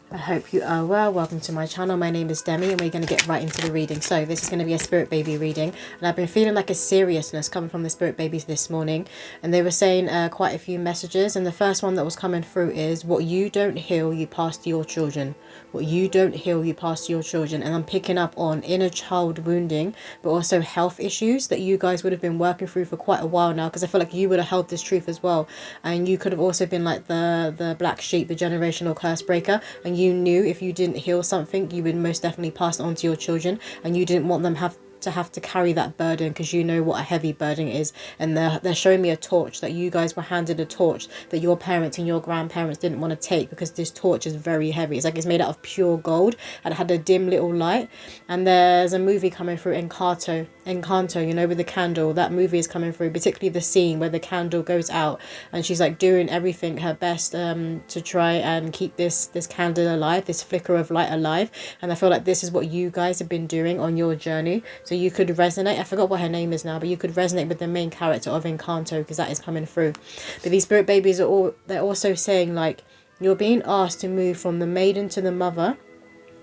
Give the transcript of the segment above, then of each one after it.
I hope you are well. Welcome to my channel. My name is Demi and we're going to get right into the reading. So this is going to be a spirit baby reading, and I've been feeling like a seriousness coming from the spirit babies this morning, and they were saying quite a few messages, and the first one that was coming through is what you don't heal you pass to your children. What you don't heal you pass to your children. And I'm picking up on inner child wounding, but also health issues that you guys would have been working through for quite a while now, because I feel like you would have held this truth as well, and you could have also been like the black sheep, the generational curse breaker, and you knew if you didn't heal something, you would most definitely pass it on to your children, and you didn't want them have to carry that burden, because you know what a heavy burden is. And they're showing me a torch, that you guys were handed a torch that your parents and your grandparents didn't want to take, because this torch is very heavy. It's like it's made out of pure gold and it had a dim little light. And there's a movie coming through, Encanto, you know, with the candle. That movie is coming through, particularly the scene where the candle goes out and she's like doing everything her best to try and keep this candle alive, this flicker of light alive. And I feel like this is what you guys have been doing on your journey. So you could resonate, I forgot what her name is now, but you could resonate with the main character of Encanto, because that is coming through. But these spirit babies they're also saying like you're being asked to move from the maiden to the mother,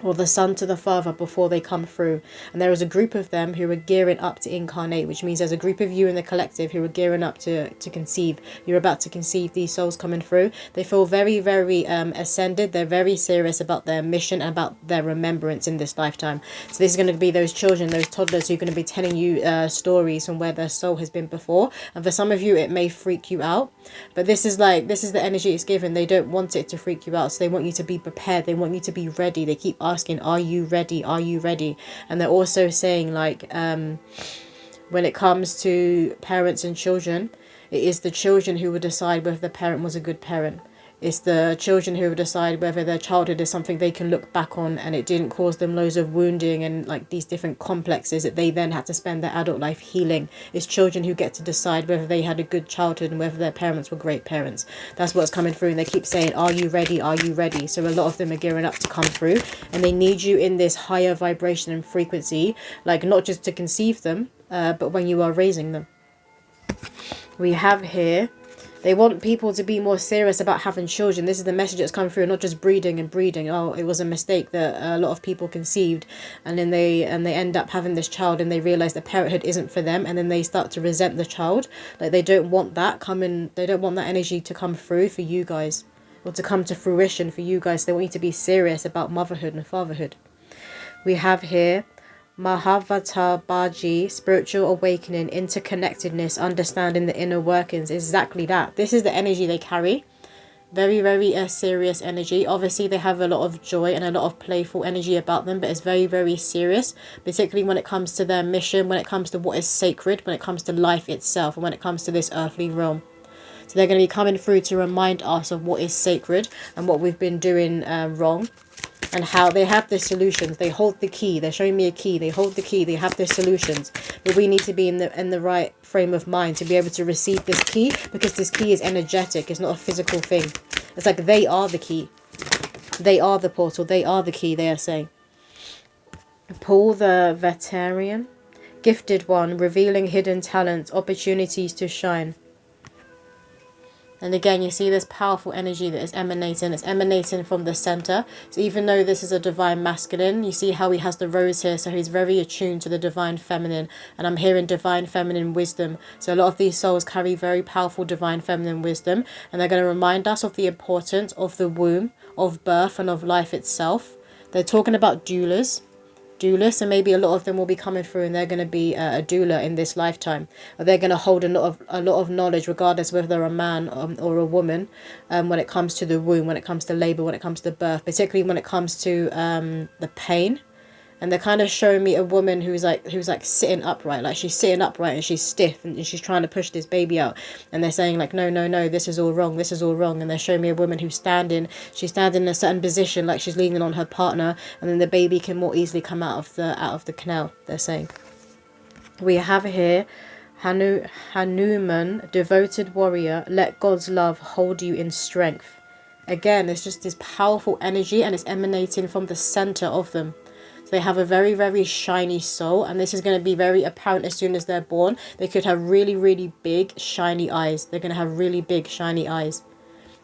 or the son to the father, before they come through. And there is a group of them who are gearing up to incarnate, which means there's a group of you in the collective who are gearing up to conceive. You're about to conceive these souls coming through. They feel very, very ascended. They're very serious about their mission and about their remembrance in this lifetime. So this is going to be those children, those toddlers who are going to be telling you stories from where their soul has been before. And for some of you, it may freak you out. But this is the energy it's given. They don't want it to freak you out. So they want you to be prepared. They want you to be ready. They keep asking, are you ready? Are you ready? And they're also saying like when it comes to parents and children, it is the children who will decide whether the parent was a good parent. It's the children who will decide whether their childhood is something they can look back on and it didn't cause them loads of wounding and like these different complexes that they then had to spend their adult life healing. It's children who get to decide whether they had a good childhood and whether their parents were great parents. That's what's coming through, and they keep saying, are you ready? Are you ready? So a lot of them are gearing up to come through, and they need you in this higher vibration and frequency, like not just to conceive them, but when you are raising them. We have here, they want people to be more serious about having children. This is the message that's come through, not just breeding and breeding. Oh, it was a mistake that a lot of people conceived, and then they end up having this child and they realize that parenthood isn't for them, and then they start to resent the child. Like they don't want that they don't want that energy to come through for you guys, or to come to fruition for you guys. They want you to be serious about motherhood and fatherhood. We have here Mahavatar Baji, spiritual awakening, interconnectedness, understanding the inner workings. Exactly that. This is the energy they carry. Very, very serious energy. Obviously, they have a lot of joy and a lot of playful energy about them, but it's very, very serious, particularly when it comes to their mission, when it comes to what is sacred, when it comes to life itself, and when it comes to this earthly realm. So they're going to be coming through to remind us of what is sacred and what we've been doing wrong. And how they have the solutions. They hold the key. They're showing me a key. They hold the key. They have the solutions. But we need to be in the right frame of mind to be able to receive this key, because this key is energetic. It's not a physical thing. It's like they are the key. They are the portal. They are the key, they are saying. Paul the Veteran, gifted one, revealing hidden talents, opportunities to shine. And again, you see this powerful energy that is emanating. It's emanating from the center. So even though this is a divine masculine, you see how he has the rose here. So he's very attuned to the divine feminine. And I'm hearing divine feminine wisdom. So a lot of these souls carry very powerful divine feminine wisdom. And they're going to remind us of the importance of the womb, of birth, and of life itself. They're talking about doulas. And maybe a lot of them will be coming through and they're going to be a doula in this lifetime, or they're going to hold a lot of knowledge, regardless whether they're a man or a woman, when it comes to the womb, when it comes to labor, when it comes to birth, particularly when it comes to the pain. And they're kind of showing me a woman who's like sitting upright, like she's sitting upright and she's stiff and she's trying to push this baby out. And they're saying like, no, this is all wrong. This is all wrong. And they're showing me a woman who's standing. She's standing in a certain position, like she's leaning on her partner, and then the baby can more easily come out of the canal. They're saying. We have here Hanuman, devoted warrior. Let God's love hold you in strength. Again, it's just this powerful energy, and it's emanating from the center of them. So they have a very, very shiny soul, and this is going to be very apparent as soon as they're born. They could have really, really big, shiny eyes. They're going to have really big, shiny eyes.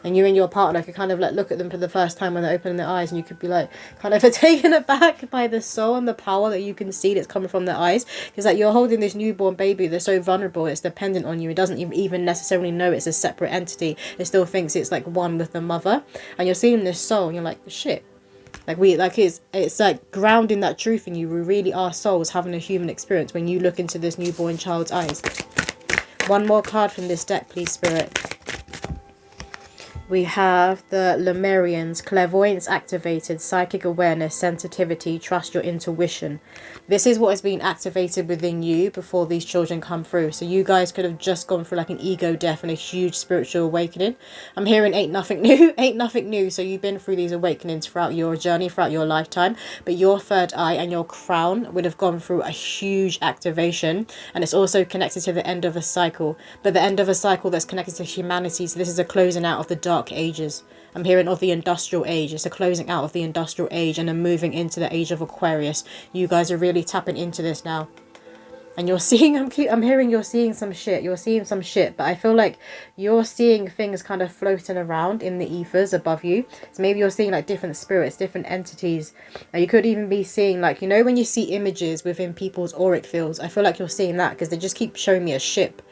And you and your partner could kind of like look at them for the first time when they're opening their eyes, and you could be like kind of taken aback by the soul and the power that you can see that's coming from their eyes. Because like you're holding this newborn baby, they're so vulnerable, it's dependent on you. It doesn't even necessarily know it's a separate entity. It still thinks it's like one with the mother. And you're seeing this soul, and you're like, shit. It's like grounding that truth in you. We really are souls having a human experience when you look into this newborn child's eyes. One more card from this deck, please, Spirit. We have the Lemurians, clairvoyance activated, psychic awareness, sensitivity, trust your intuition. This is what has been activated within you before these children come through. So you guys could have just gone through like an ego death and a huge spiritual awakening. I'm hearing ain't nothing new, ain't nothing new. So you've been through these awakenings throughout your journey, throughout your lifetime. But your third eye and your crown would have gone through a huge activation. And it's also connected to the end of a cycle. But the end of a cycle that's connected to humanity. So this is a closing out of the dark ages. I'm hearing of the industrial age. It's a closing out of the industrial age and then moving into the age of Aquarius. You guys are really tapping into this now. And you're seeing, I'm hearing you're seeing some shit. You're seeing some shit. But I feel like you're seeing things kind of floating around in the ethers above you. So maybe you're seeing like different spirits, different entities. You could even be seeing like, you know, when you see images within people's auric fields. I feel like you're seeing that because they just keep showing me a ship.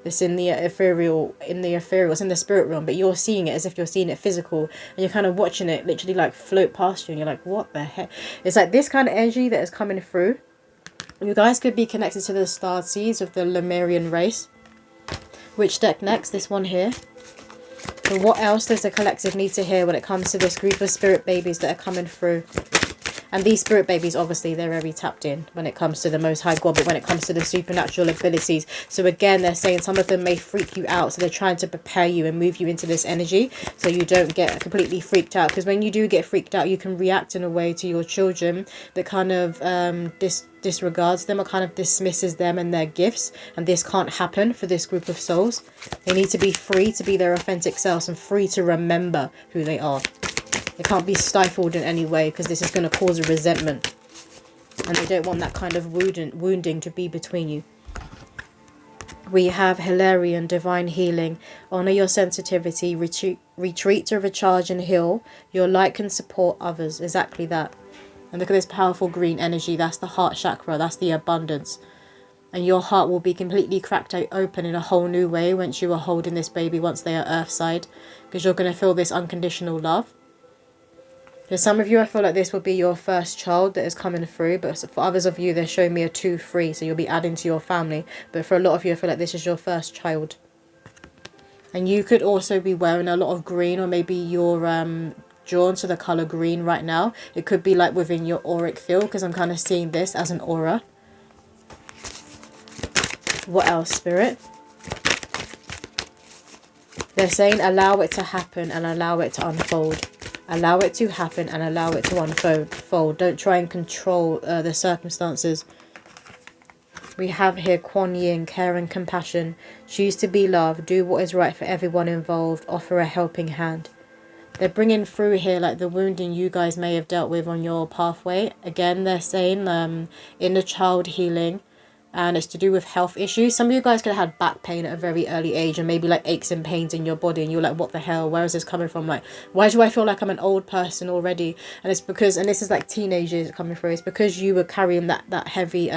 It's in the ethereal, it's in the spirit realm, but you're seeing it as if you're seeing it physical, and you're kind of watching it literally like float past you, and you're like, what the heck? It's like this kind of energy that is coming through. You guys could be connected to the star seeds of the Lemurian race. Which deck next? This one here. So what else does the collective need to hear when it comes to this group of spirit babies that are coming through? And these spirit babies, obviously, they're very tapped in when it comes to the Most High God, but when it comes to the supernatural abilities. So again, they're saying some of them may freak you out. So they're trying to prepare you and move you into this energy so you don't get completely freaked out. Because when you do get freaked out, you can react in a way to your children that kind of disregards them or kind of dismisses them and their gifts. And this can't happen for this group of souls. They need to be free to be their authentic selves and free to remember who they are. They can't be stifled in any way because this is going to cause a resentment. And they don't want that kind of wounding to be between you. We have Hilarion, divine healing. Honor your sensitivity. Retreat to recharge and heal. Your light can support others. Exactly that. And look at this powerful green energy. That's the heart chakra. That's the abundance. And your heart will be completely cracked open in a whole new way once you are holding this baby, once they are earthside. Because you're going to feel this unconditional love. For some of you, I feel like this will be your first child that is coming through. But for others of you, they're showing me a 2-3. So you'll be adding to your family. But for a lot of you, I feel like this is your first child. And you could also be wearing a lot of green. Or maybe you're drawn to the colour green right now. It could be like within your auric field. Because I'm kind of seeing this as an aura. What else, Spirit? They're saying allow it to happen and allow it to unfold. Allow it to happen and allow it to unfold. Don't try and control the circumstances. We have here Kuan Yin, care and compassion. Choose to be loved. Do what is right for everyone involved. Offer a helping hand. They're bringing through here like the wounding you guys may have dealt with on your pathway. Again, they're saying inner child healing. And it's to do with health issues. Some of you guys could have had back pain at a very early age and maybe like aches and pains in your body. And you're like, what the hell? Where is this coming from? Like, why do I feel like I'm an old person already? And it's because, and this is like teenagers coming through. It's because you were carrying that heavy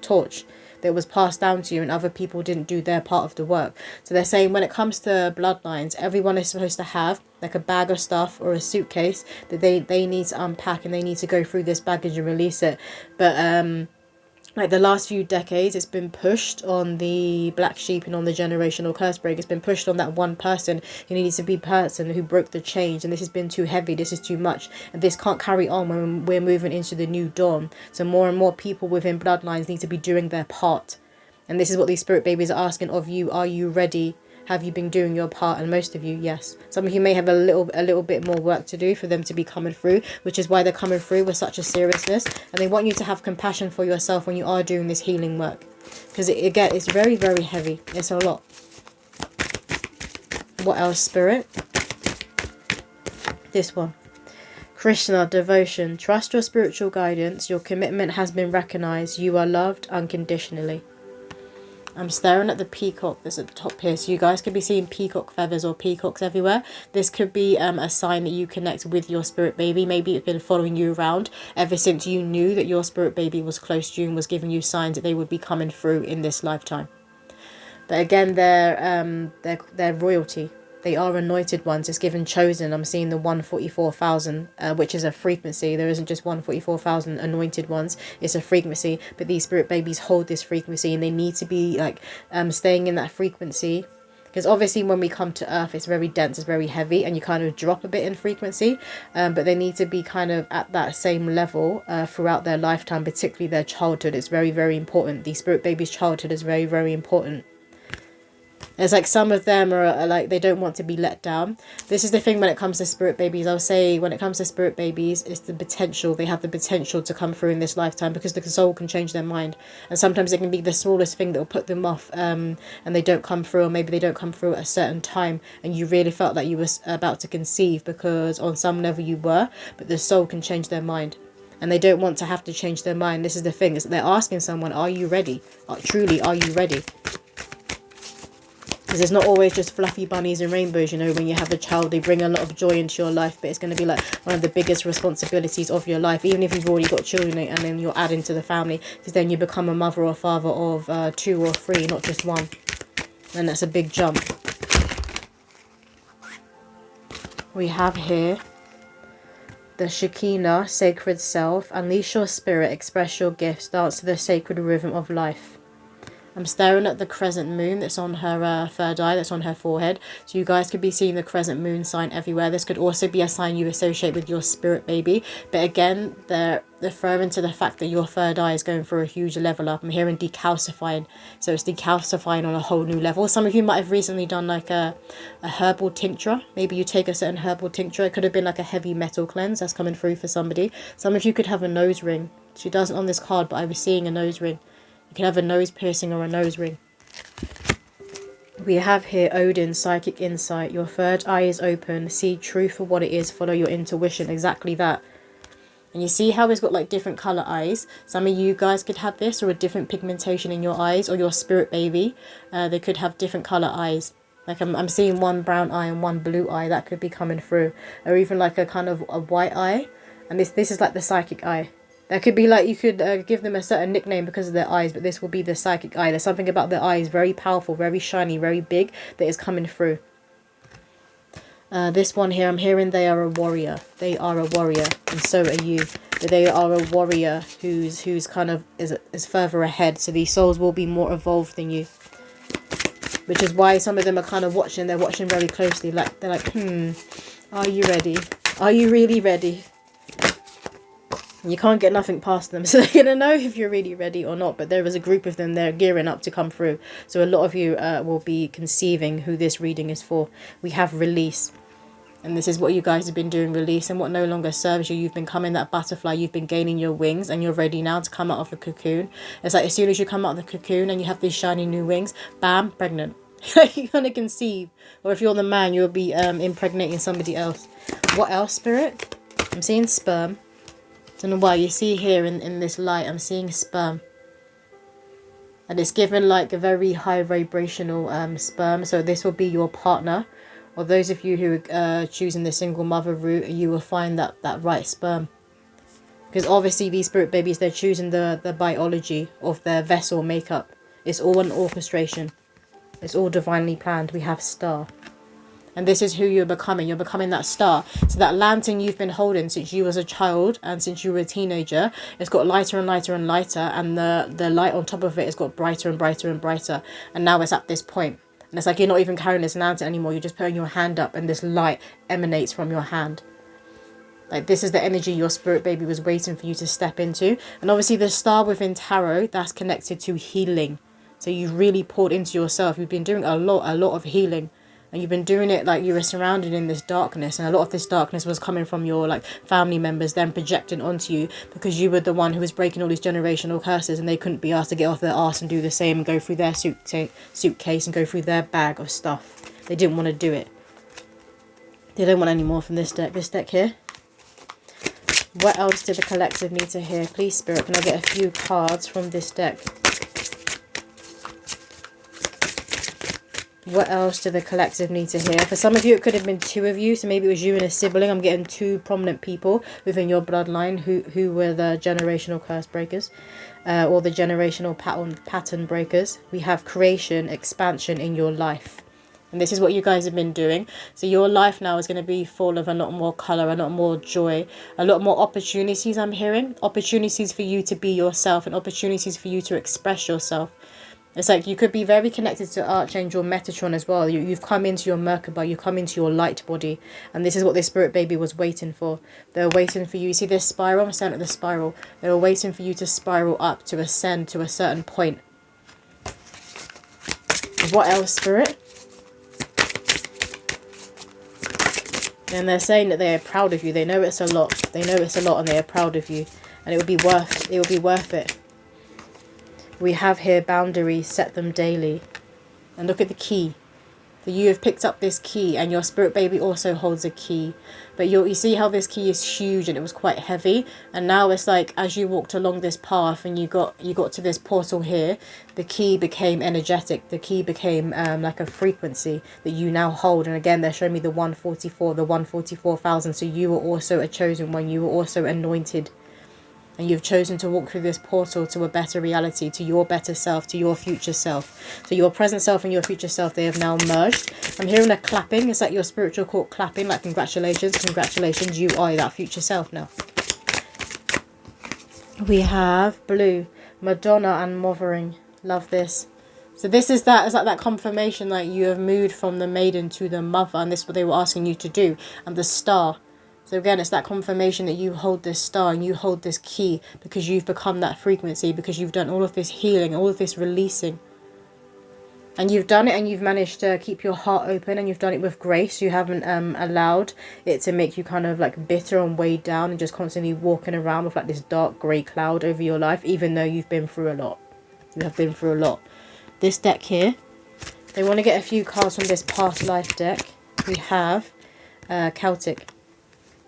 torch that was passed down to you and other people didn't do their part of the work. So they're saying when it comes to bloodlines, everyone is supposed to have like a bag of stuff or a suitcase that they need to unpack and they need to go through this baggage and release it. But like the last few decades, it's been pushed on the black sheep and on the generational curse break. It's been pushed on that one person who needs to be person who broke the change. And this has been too heavy. This is too much. And this can't carry on when we're moving into the new dawn. So more and more people within bloodlines need to be doing their part. And this is what these spirit babies are asking of you. Are you ready? Have you been doing your part? And most of you, yes. Some of you may have a little bit more work to do for them to be coming through, which is why they're coming through with such a seriousness. And they want you to have compassion for yourself when you are doing this healing work. Because again, it's very, very heavy. It's a lot. What else, Spirit? This one. Krishna, devotion. Trust your spiritual guidance. Your commitment has been recognized. You are loved unconditionally. I'm staring at the peacock that's at the top here. So you guys could be seeing peacock feathers or peacocks everywhere. This could be a sign that you connect with your spirit baby. Maybe it's been following you around ever since you knew that your spirit baby was close to you and was giving you signs that they would be coming through in this lifetime. But again, they're royalty. They are anointed ones. It's given chosen. I'm seeing the 144,000, which is a frequency. There isn't just 144,000 anointed ones. It's a frequency. But these spirit babies hold this frequency, and they need to be like staying in that frequency. Because obviously when we come to earth, it's very dense, it's very heavy, and you kind of drop a bit in frequency. But they need to be kind of at that same level throughout their lifetime, particularly their childhood. It's very, very important. The spirit baby's childhood is very, very important. It's like some of them are like, they don't want to be let down. This is the thing when it comes to spirit babies. I'll say when it comes to spirit babies, it's the potential. They have the potential to come through in this lifetime because the soul can change their mind. And sometimes it can be the smallest thing that will put them off and they don't come through, or maybe they don't come through at a certain time and you really felt that you were about to conceive, because on some level you were, but the soul can change their mind. And they don't want to have to change their mind. This is the thing, is they're asking someone, are you ready? Truly, are you ready? Because it's not always just fluffy bunnies and rainbows, you know. When you have a child, they bring a lot of joy into your life, but it's going to be like one of the biggest responsibilities of your life, even if you've already got children and then you're adding to the family, because then you become a mother or father of 2 or 3, not just 1. And that's a big jump. We have here the Shekinah, sacred self. Unleash your spirit, express your gifts, dance to the sacred rhythm of life. I'm staring at the crescent moon that's on her third eye, that's on her forehead. So you guys could be seeing the crescent moon sign everywhere. This could also be a sign you associate with your spirit baby. But again, they're referring to the fact that your third eye is going for a huge level up. I'm hearing decalcifying. So it's decalcifying on a whole new level. Some of you might have recently done like a herbal tincture. Maybe you take a certain herbal tincture. It could have been like a heavy metal cleanse that's coming through for somebody. Some of you could have a nose ring. She doesn't on this card, but I was seeing a nose ring. You can have a nose piercing or a nose ring. We have here Odin, psychic insight. Your third eye is open. See truth for what it is. Follow your intuition. Exactly that. And you see how it's got like different colour eyes. Some of you guys could have this, or a different pigmentation in your eyes, or your spirit baby. They could have different colour eyes. Like I'm seeing one brown eye and one blue eye. That could be coming through. Or even like a kind of a white eye. And this is like the psychic eye. That could be like, you could give them a certain nickname because of their eyes, but this will be the psychic eye. There's something about their eyes, very powerful, very shiny, very big, that is coming through. This one here, I'm hearing they are a warrior. They are a warrior, and so are you. But they are a warrior who's kind of is further ahead. So these souls will be more evolved than you. Which is why some of them are kind of watching. They're watching very closely. Like they're like, are you ready? Are you really ready? You can't get nothing past them, so they're going to know if you're really ready or not. But there is a group of them, they're gearing up to come through. So a lot of you will be conceiving who this reading is for. We have release. And this is what you guys have been doing, release. And what no longer serves you. You've been becoming that butterfly. You've been gaining your wings. And you're ready now to come out of the cocoon. It's like as soon as you come out of the cocoon and you have these shiny new wings, bam, pregnant. You're going to conceive. Or if you're the man, you'll be impregnating somebody else. What else, spirit? I'm seeing sperm. Don't know why. You see here in this light, I'm seeing sperm. And it's given like a very high vibrational sperm. So this will be your partner. Or those of you who are choosing the single mother route, you will find that right sperm. Because obviously these spirit babies, they're choosing the biology of their vessel makeup. It's all an orchestration. It's all divinely planned. We have star. And this is who you're becoming. You're becoming that star. So that lantern you've been holding since you was a child and since you were a teenager, it's got lighter and lighter and lighter. And the light on top of it has got brighter and brighter and brighter. And now it's at this point. And it's like you're not even carrying this lantern anymore. You're just putting your hand up and this light emanates from your hand. Like this is the energy your spirit baby was waiting for you to step into. And obviously the star within tarot, that's connected to healing. So you've really poured into yourself. You've been doing a lot of healing. And you've been doing it like you were surrounded in this darkness. And a lot of this darkness was coming from your like family members then projecting onto you. Because you were the one who was breaking all these generational curses. And they couldn't be asked to get off their arse and do the same. And go through their suitcase and go through their bag of stuff. They didn't want to do it. They don't want any more from this deck. This deck here. What else did the collective need to hear? Please, Spirit, can I get a few cards from this deck? What else do the collective need to hear? For some of you, it could have been 2 of you. So maybe it was you and a sibling. I'm getting 2 prominent people within your bloodline who were the generational curse breakers. Or the generational pattern breakers. We have creation, expansion in your life. And this is what you guys have been doing. So your life now is going to be full of a lot more colour, a lot more joy, a lot more opportunities, I'm hearing. Opportunities for you to be yourself and opportunities for you to express yourself. It's like you could be very connected to Archangel Metatron as well. You've come into your Merkaba, you've come into your light body. And this is what this spirit baby was waiting for. They were waiting for you. You see this spiral? I'm staring at the spiral. They were waiting for you to spiral up, to ascend to a certain point. What else, Spirit? And they're saying that they are proud of you. They know it's a lot. They know it's a lot and they are proud of you. And it will be worth it. We have here boundaries, set them daily. And look at the key. So you have picked up this key and your spirit baby also holds a key. But you see how this key is huge and it was quite heavy. And now it's like as you walked along this path and you got to this portal here, the key became energetic. The key became like a frequency that you now hold. And again, they're showing me the 144, the 144,000. So you were also a chosen one. You were also anointed. And you've chosen to walk through this portal to a better reality, to your better self, to your future self. So your present self and your future self, they have now merged. I'm hearing a clapping. It's like your spiritual court clapping, like congratulations, congratulations. You are that future self now. We have blue, Madonna and Mothering. Love this. So this is that, it's like that confirmation, like you have moved from the maiden to the mother. And this is what they were asking you to do. And the star. So again, it's that confirmation that you hold this star and you hold this key because you've become that frequency, because you've done all of this healing, all of this releasing. And you've done it and you've managed to keep your heart open and you've done it with grace. You haven't allowed it to make you kind of like bitter and weighed down and just constantly walking around with like this dark grey cloud over your life, even though you've been through a lot. You have been through a lot. This deck here, they want to get a few cards from this past life deck. We have Celtic.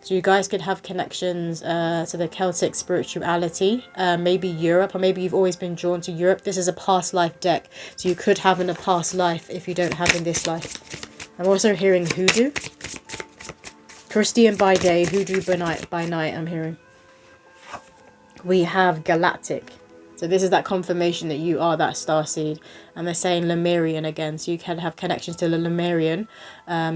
So you guys could have connections to the Celtic spirituality, maybe Europe, or maybe you've always been drawn to Europe. This is a past life deck, so you could have in a past life if you don't have in this life. I'm also hearing hoodoo. Christian by day, hoodoo by night, I'm hearing. We have galactic. So this is that confirmation that you are that starseed. And they're saying Lemurian again. So you can have connections to the Lemurian.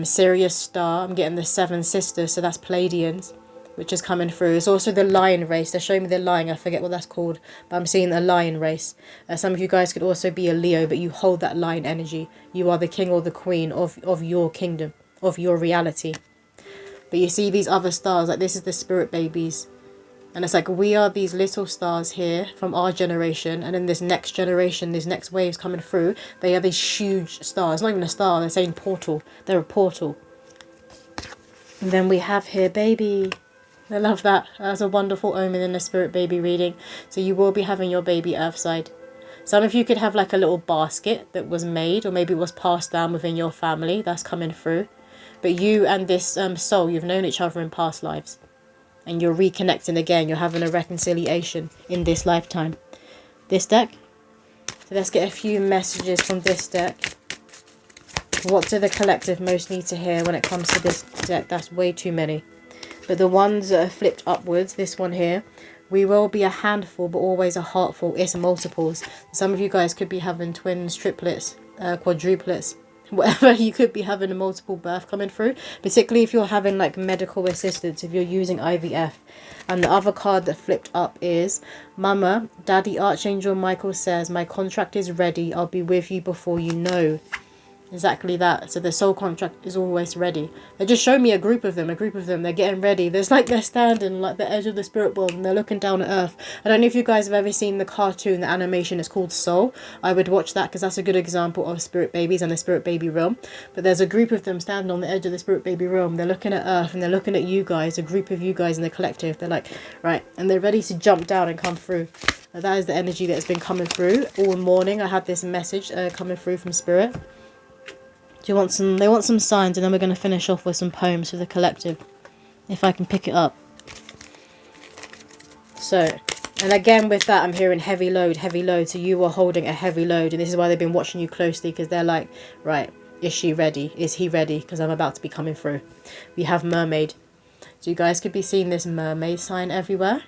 Sirius star. I'm getting the 7 sisters. So that's Pleiadians, which is coming through. It's also the lion race. They're showing me the lion. I forget what that's called. But I'm seeing a lion race. Some of you guys could also be a Leo. But you hold that lion energy. You are the king or the queen of your kingdom. Of your reality. But you see these other stars. Like this is the spirit babies. And it's like we are these little stars here from our generation. And then this next generation, these next waves coming through, they are these huge stars. Not even a star, they're saying portal. They're a portal. And then we have here baby. I love that. That's a wonderful omen in the spirit baby reading. So you will be having your baby earth side. Some of you could have like a little basket that was made, or maybe it was passed down within your family. That's coming through. But you and this soul, you've known each other in past lives. And you're reconnecting again. You're having a reconciliation in this lifetime. This deck. So let's get a few messages from this deck. What do the collective most need to hear when it comes to this deck? That's way too many. But the ones that are flipped upwards, this one here. We will be a handful, but always a heartful. It's multiples. Some of you guys could be having twins, triplets, quadruplets. Whatever, you could be having a multiple birth coming through, particularly if you're having like medical assistance, if you're using IVF. And the other card that flipped up is Mama, Daddy Archangel Michael says, my contract is ready. I'll be with you before you know. Exactly that. So the soul contract is always ready. They just show me a group of them. They're getting ready. There's like they're standing like the edge of the spirit world and they're looking down at earth. I don't know if you guys have ever seen the cartoon, the animation. It's called Soul. I would watch that because that's a good example of spirit babies and the spirit baby realm. But there's a group of them standing on the edge of the spirit baby realm. They're looking at earth and they're looking at you guys, a group of you guys in the collective. They're like, right, and they're ready to jump down and come through. That is the energy that's been coming through all morning. I had this message coming through from spirit. Do you want some? They want some signs, and then we're going to finish off with some poems for the collective, if I can pick it up. So, and again with that, I'm hearing heavy load, heavy load. So you are holding a heavy load, and this is why they've been watching you closely, because they're like, right, Is she ready? Is he ready? Because I'm about to be coming through. We have mermaid. So you guys could be seeing this mermaid sign everywhere.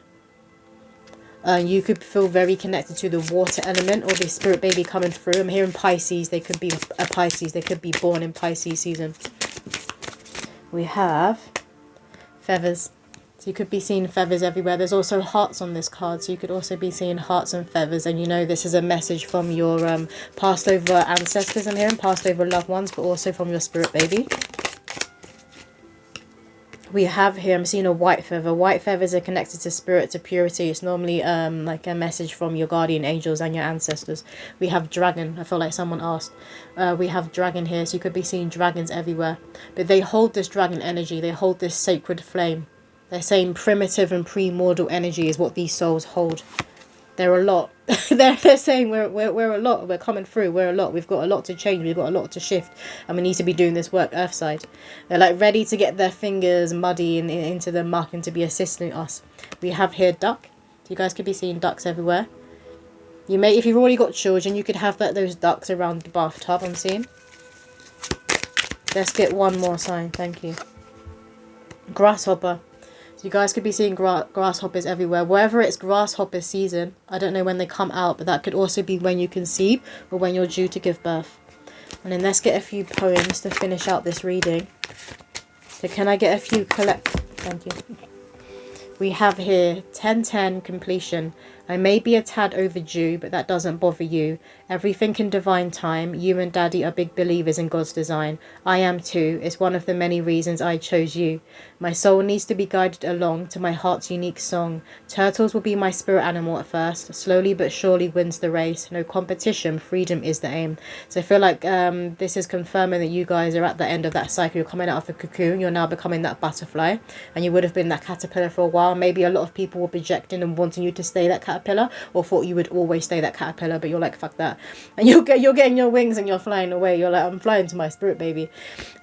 You could feel very connected to the water element or the spirit baby coming through. I'm hearing Pisces. They could be a Pisces. They could be born in Pisces season. We have feathers. So you could be seeing feathers everywhere. There's also hearts on this card. So you could also be seeing hearts and feathers. And you know this is a message from your passed over ancestors. I'm hearing passed over loved ones, but also from your spirit baby. We have here, I'm seeing a white feather. White feathers are connected to spirit, to purity. It's normally like a message from your guardian angels and your ancestors. We have dragon. I feel like someone asked. We have dragon here, so you could be seeing dragons everywhere. But they hold this dragon energy. They hold this sacred flame. They're saying primitive and primordial energy is what these souls hold. They're a lot. they're saying we're a lot. We're coming through. We're a lot. We've got a lot to change. We've got a lot to shift. And we need to be doing this work earthside. They're like ready to get their fingers muddy and into the muck and to be assisting us. We have here duck. So you guys could be seeing ducks everywhere. You may, if you've already got children, you could have those ducks around the bathtub, I'm seeing. Let's get one more sign. Thank you. Grasshopper. So you guys could be seeing grasshoppers everywhere. Wherever it's grasshopper season, I don't know when they come out, but that could also be when you conceive or when you're due to give birth. And then let's get a few poems to finish out this reading. So can I get a few Thank you. We have here 10-10 completion. I may be a tad overdue, but that doesn't bother you. Everything in divine time. You and Daddy are big believers in God's design. I am too. It's one of the many reasons I chose you. My soul needs to be guided along to my heart's unique song. Turtles will be my spirit animal at first. Slowly but surely wins the race. No competition. Freedom is the aim. So I feel like this is confirming that you guys are at the end of that cycle. You're coming out of the cocoon. You're now becoming that butterfly. And you would have been that caterpillar for a while. Maybe a lot of people were projecting and wanting you to stay that caterpillar, or thought you would always stay that caterpillar, but you're like, fuck that. And you're getting your wings and you're flying away. You're like, I'm flying to my spirit baby.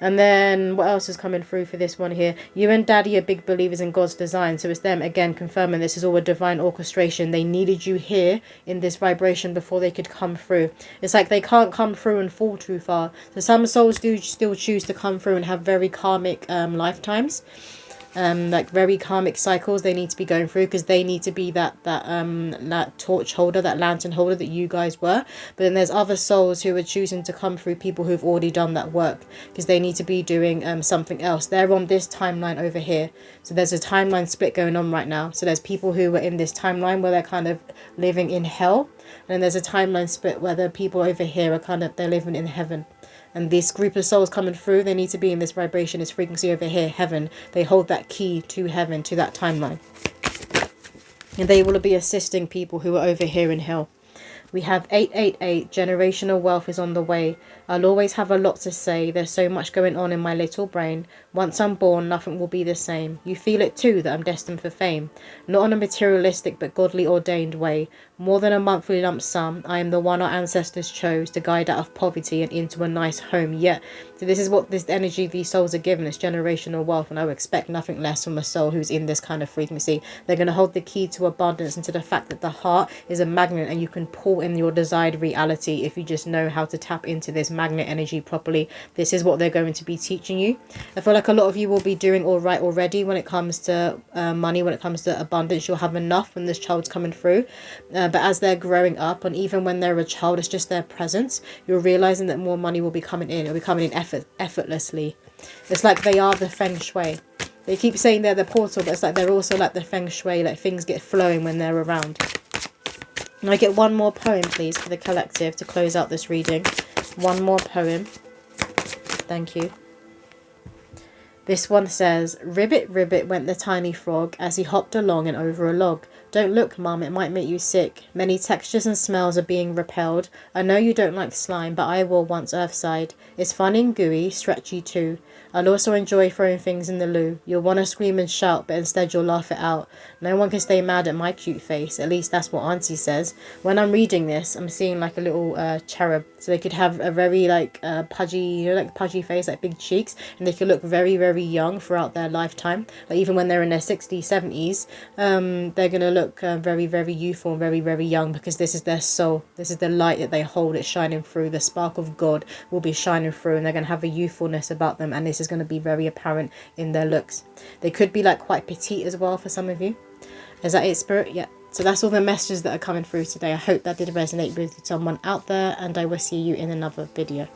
And then what else is coming through for this one here? You and Daddy are big believers in God's design. So it's them again confirming this is all a divine orchestration. They needed you here in this vibration before they could come through. It's like they can't come through and fall too far. So some souls do still choose to come through and have very karmic lifetimes. Like very karmic cycles they need to be going through, because they need to be that torch holder, that lantern holder that you guys were. But then there's other souls who are choosing to come through, people who've already done that work, because they need to be doing something else. They're on this timeline over here. So there's a timeline split going on right now. So there's people who are in this timeline where they're kind of living in hell, and then there's a timeline split where the people over here are they're living in heaven. And this group of souls coming through, they need to be in this vibration, this frequency over here, heaven. They hold that key to heaven, to that timeline. And they will be assisting people who are over here in hell. We have 888, generational wealth is on the way. I'll always have a lot to say. There's so much going on in my little brain. Once I'm born, nothing will be the same. You feel it too, that I'm destined for fame. Not in a materialistic but godly ordained way. More than a monthly lump sum, I am the one our ancestors chose to guide out of poverty and into a nice home. Yet, so this is what this energy these souls are given, this generational wealth, and I would expect nothing less from a soul who's in this kind of frequency. They're going to hold the key to abundance and to the fact that the heart is a magnet and you can pull in your desired reality if you just know how to tap into this magnet energy properly. This is what they're going to be teaching you. I feel like a lot of you will be doing all right already when it comes to money, when it comes to abundance. You'll have enough when this child's coming through. But as they're growing up, and even when they're a child, it's just their presence. You're realizing that more money will be coming in. It'll be coming in effortlessly. It's like they are the feng shui. They keep saying they're the portal, but it's like they're also like the feng shui. Like things get flowing when they're around. Can I get one more poem, please, for the collective to close out this reading? One more poem. Thank you. This one says, Ribbit, ribbit went the tiny frog as he hopped along and over a log. Don't look, Mum, it might make you sick. Many textures and smells are being repelled. I know you don't like slime, but I will once earthside. It's fun and gooey, stretchy too. I'll also enjoy throwing things in the loo. You'll want to scream and shout, but instead you'll laugh it out. No one can stay mad at my cute face. At least that's what Auntie says. When I'm reading this, I'm seeing like a little cherub. So they could have a very like pudgy, like pudgy face, like big cheeks. And they could look very, very very young throughout their lifetime. Like even when they're in their 60s, 70s, they're going to look very, very youthful and very, very young, because this is their soul. This is the light that they hold. It's shining through. The spark of God will be shining through, and they're going to have a youthfulness about them, and this is going to be very apparent in their looks. They could be like quite petite as well for some of you. Is that it, Spirit? Yeah. So that's all the messages that are coming through today. I hope that did resonate with someone out there, and I will see you in another video.